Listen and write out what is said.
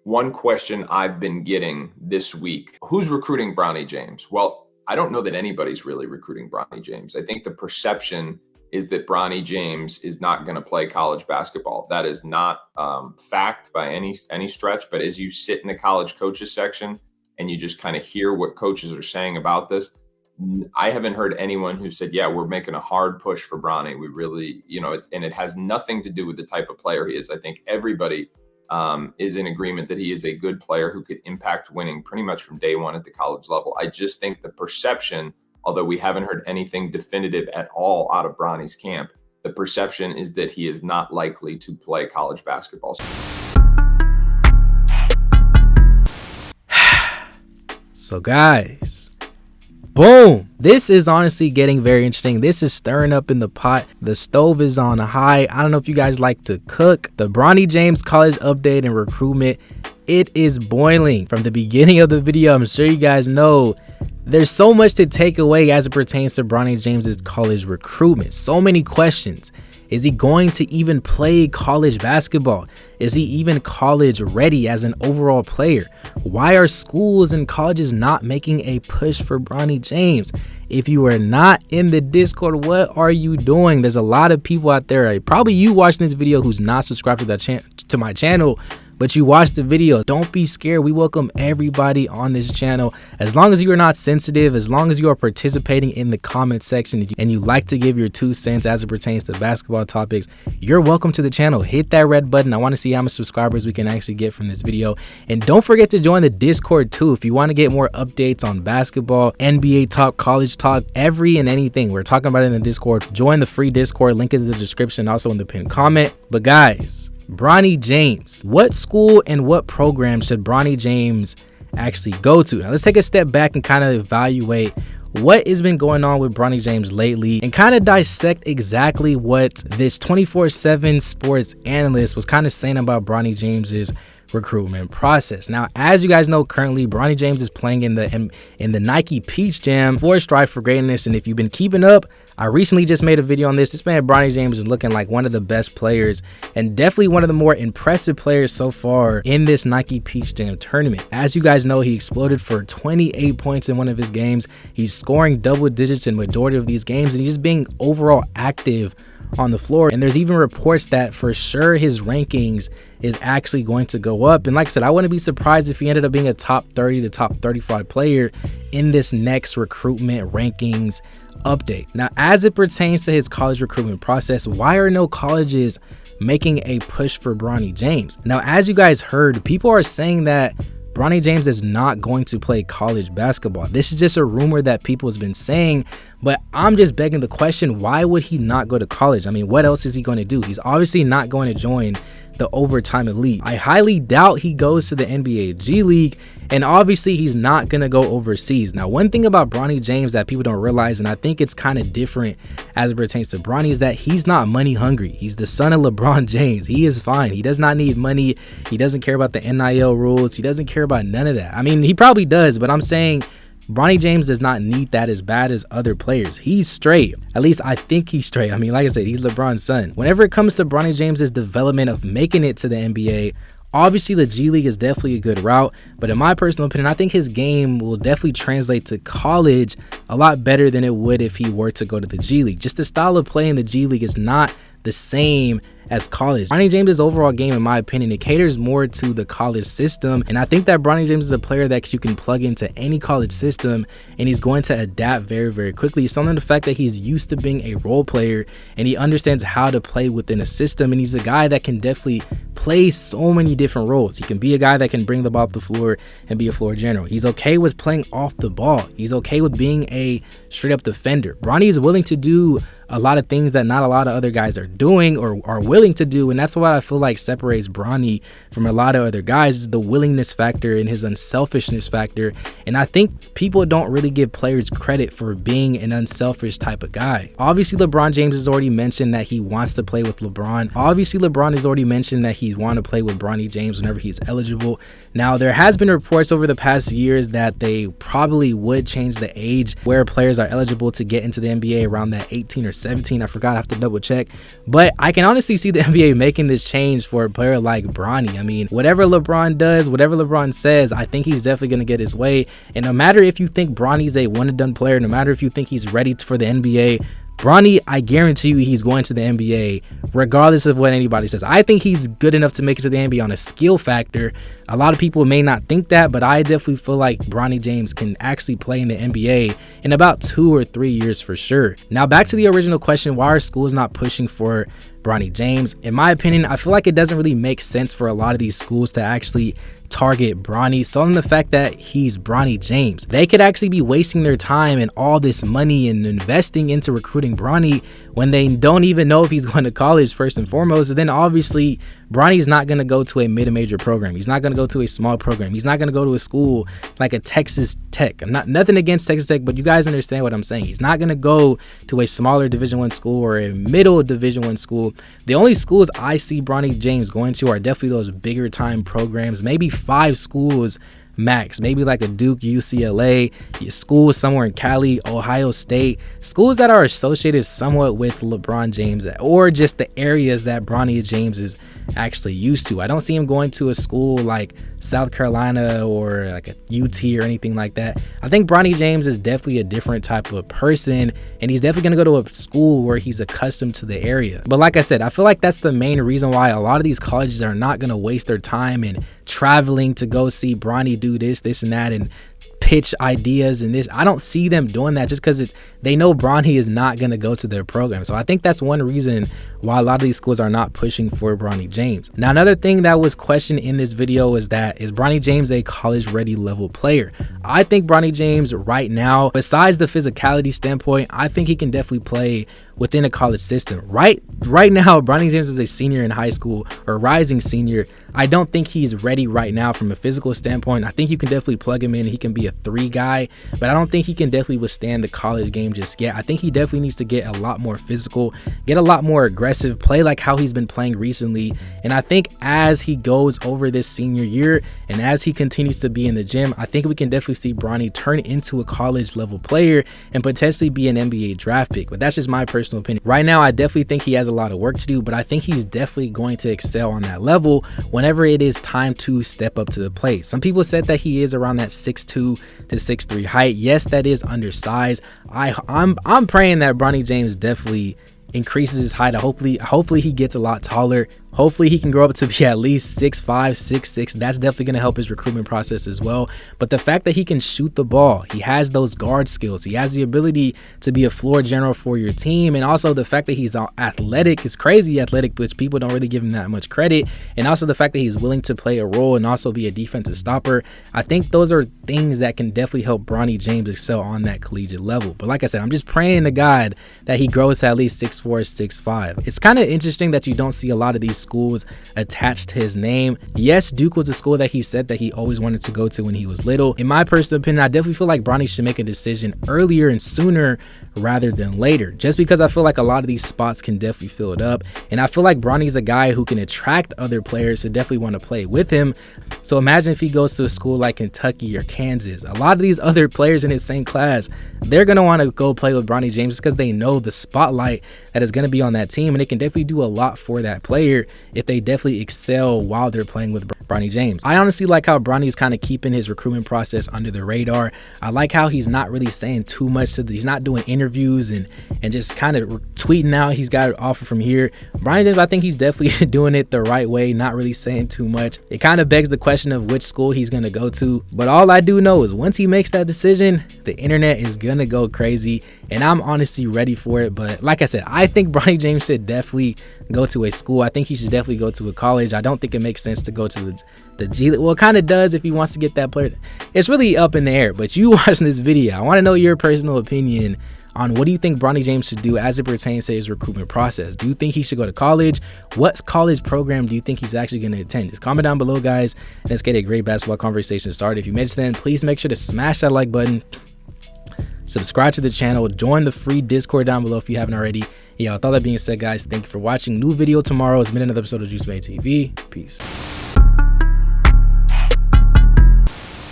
one question I've been getting this week: who's recruiting Bronny James? Well, I don't know that anybody's really recruiting Bronny James. I think the perception is that Bronny James is not going to play college basketball. That is not fact by any stretch. But as you sit in the college coaches section and you just kind of hear what coaches are saying about this, I haven't heard anyone who said, yeah, we're making a hard push for Bronny. We really, and it has nothing to do with the type of player he is. I think everybody is in agreement that he is a good player who could impact winning pretty much from day one at the college level. I just think the perception, although we haven't heard anything definitive at all out of Bronny's camp, the perception is that he is not likely to play college basketball. So guys, boom, this is honestly getting very interesting. This is stirring up in the pot. The stove is on high. I don't know if you guys like to cook. The Bronny James college update and recruitment, it is boiling. From the beginning of the video, I'm sure you guys know there's so much to take away as it pertains to Bronny James's college recruitment. So many questions. Is he going to even play college basketball? Is he even college ready as an overall player? Why are schools and colleges not making a push for Bronny James? If you are not in the Discord, what are you doing? There's a lot of people out there, probably you watching this video, who's not subscribed to my channel, but you watched the video. Don't be scared. We welcome everybody on this channel. As long as you are not sensitive, as long as you are participating in the comment section and you like to give your 2 cents as it pertains to basketball topics, you're welcome to the channel. Hit that red button. I want to see how much subscribers we can actually get from this video. And don't forget to join the Discord too if you want to get more updates on basketball, NBA talk, college talk, every and anything. We're talking about it in the Discord. Join the free Discord, link in the description, also in the pinned comment. But guys, Bronny James, what school and what program should Bronny James actually go to? Now let's take a step back and kind of evaluate what has been going on with Bronny James lately and kind of dissect exactly what this 24/7 sports analyst was kind of saying about Bronny James's recruitment process. Now, as you guys know, currently Bronny James is playing in the Nike Peach Jam for Strive for Greatness. And if you've been keeping up, I recently just made a video on this. This man Bronny James is looking like one of the best players and definitely one of the more impressive players so far in this Nike Peach Jam tournament. As you guys know, he exploded for 28 points in one of his games. He's scoring double digits in majority of these games, and he's being overall active on the floor. And there's even reports that for sure his rankings is actually going to go up. And like I said, I wouldn't be surprised if he ended up being a top 30 to top 35 player in this next recruitment rankings update. Now, as it pertains to his college recruitment process, why are no colleges making a push for Bronny James? Now, as you guys heard, people are saying that Bronny James is not going to play college basketball. This is just a rumor that people has been saying, but I'm just begging the question, why would he not go to college? I mean, what else is he going to do? He's obviously not going to join the overtime elite. I highly doubt he goes to the NBA G League, and obviously he's not going to go overseas. Now, one thing about Bronny James that people don't realize, and I think it's kind of different as it pertains to Bronny, is that he's not money hungry. He's the son of LeBron James. He is fine. He does not need money. He doesn't care about the NIL rules. He doesn't care about none of that. I mean, he probably does, but I'm saying Bronny James does not need that as bad as other players. He's straight. At least I think he's straight. I mean, like I said, he's LeBron's son. Whenever it comes to Bronny James's development of making it to the NBA, obviously the G League is definitely a good route, but in my personal opinion, I think his game will definitely translate to college a lot better than it would if he were to go to the G League. Just the style of play in the G League is not the same as college. Bronny James' overall game, in my opinion, it caters more to the college system, and I think that Bronny James is a player that you can plug into any college system and he's going to adapt very, very quickly. Some of the fact that he's used to being a role player and he understands how to play within a system, and he's a guy that can definitely play so many different roles. He can be a guy that can bring the ball up the floor and be a floor general. He's okay with playing off the ball. He's okay with being a straight up defender. Bronny is willing to do a lot of things that not a lot of other guys are doing or are willing to do, and that's what I feel like separates Bronny from a lot of other guys, is the willingness factor and his unselfishness factor. And I think people don't really give players credit for being an unselfish type of guy. Obviously LeBron James has already mentioned that he wants to play with LeBron. Obviously LeBron has already mentioned that he wants to play with Bronny James whenever he's eligible. Now, there has been reports over the past years that they probably would change the age where players are eligible to get into the NBA around that 18 or 17. I forgot. I have to double check. But I can honestly see the NBA making this change for a player like Bronny. I mean, whatever LeBron does, whatever LeBron says, I think he's definitely going to get his way. And no matter if you think Bronny's a one-and-done player, no matter if you think he's ready for the NBA, Bronny, I guarantee you he's going to the NBA regardless of what anybody says. I think he's good enough to make it to the NBA on a skill factor. A lot of people may not think that, but I definitely feel like Bronny James can actually play in the NBA in about 2 or 3 years for sure. Now back to the original question, why are schools not pushing for Bronny James? In my opinion, I feel like it doesn't really make sense for a lot of these schools to actually target Bronny, solely on the fact that he's Bronny James. They could actually be wasting their time and all this money and investing into recruiting Bronny when they don't even know if he's going to college first and foremost. And then obviously Bronny's not going to go to a mid-major program. He's not going to go to a small program. He's not going to go to a school like a Texas Tech. I'm not nothing against Texas Tech, but you guys understand what I'm saying. He's not going to go to a smaller Division I school or a middle Division I school. The only schools I see Bronny James going to are definitely those bigger time programs, maybe 5 schools max, maybe like a Duke, UCLA, schools somewhere in Cali, Ohio State, schools that are associated somewhat with LeBron James or just the areas that Bronny James is actually used to. I don't see him going to a school like South Carolina or like a UT or anything like that. I think Bronny James is definitely a different type of person, and he's definitely going to go to a school where he's accustomed to the area. But like I said, I feel like that's the main reason why a lot of these colleges are not going to waste their time in traveling to go see Bronny do this and that and pitch ideas and this. I don't see them doing that just because they know Bronny is not going to go to their program. So I think that's one reason why a lot of these schools are not pushing for Bronny James. Now, another thing that was questioned in this video is Bronny James a college ready level player? I think Bronny James right now, besides the physicality standpoint, I think he can definitely play within a college system. Right now, Bronny James is a senior in high school or rising senior. I don't think he's ready right now from a physical standpoint. I think you can definitely plug him in. He can be a 3 guy, but I don't think he can definitely withstand the college game just yet. I think he definitely needs to get a lot more physical, get a lot more aggressive, play like how he's been playing recently. And I think as he goes over this senior year and as he continues to be in the gym, I think we can definitely see Bronny turn into a college level player and potentially be an NBA draft pick. But that's just my personal opinion. Right now, I definitely think he has a lot of work to do, but I think he's definitely going to excel on that level whenever it is time to step up to the plate. Some people said that he is around that 6'2 to 6'3 height. Yes, that is undersized. I'm praying that Bronny James definitely increases his height. Hopefully he gets a lot taller. Hopefully he can grow up to be at least 6'5", 6'6". That's definitely going to help his recruitment process as well. But the fact that he can shoot the ball, he has those guard skills, he has the ability to be a floor general for your team, and also the fact that he's athletic, is crazy athletic, which people don't really give him that much credit, and also the fact that he's willing to play a role and also be a defensive stopper. I think those are things that can definitely help Bronny James excel on that collegiate level. But like I said, I'm just praying to God that he grows to at least 6'4", 6'5". It's kind of interesting that you don't see a lot of these schools attached to his name. Yes, Duke was a school that he said that he always wanted to go to when he was little. In my personal opinion, I definitely feel like Bronny should make a decision earlier and sooner rather than later, just because I feel like a lot of these spots can definitely fill it up, and I feel like Bronny's a guy who can attract other players to definitely want to play with him. So imagine if he goes to a school like Kentucky or Kansas. A lot of these other players in his same class, they're going to want to go play with Bronny James because they know the spotlight that is going to be on that team, and it can definitely do a lot for that player if they definitely excel while they're playing with Bronny James. I honestly like how Bronny's kind of keeping his recruitment process under the radar. I like how he's not really saying too much. He's not doing interviews and just kind of tweeting out he's got an offer from here. Bronny James, I think he's definitely doing it the right way, not really saying too much. It kind of begs the question of which school he's going to go to. But all I do know is once he makes that decision, the internet is going to go crazy, and I'm honestly ready for it. But like I said, I think Bronny James should definitely go to a school. I think he should definitely go to a college. I don't think it makes sense to go to the G League. Well, it kind of does if he wants to get that player. It's really up in the air, but you watching this video, I want to know your personal opinion on what do you think Bronny James should do as it pertains to his recruitment process. Do you think he should go to college? What college program do you think he's actually going to attend? Just comment down below, guys, and let's get a great basketball conversation started. If you made it to the end, please make sure to smash that like button, subscribe to the channel, join the free Discord down below if you haven't already. Yeah, with all that being said, guys, thank you for watching. New video tomorrow. It's been another episode of Juice Made TV. Peace.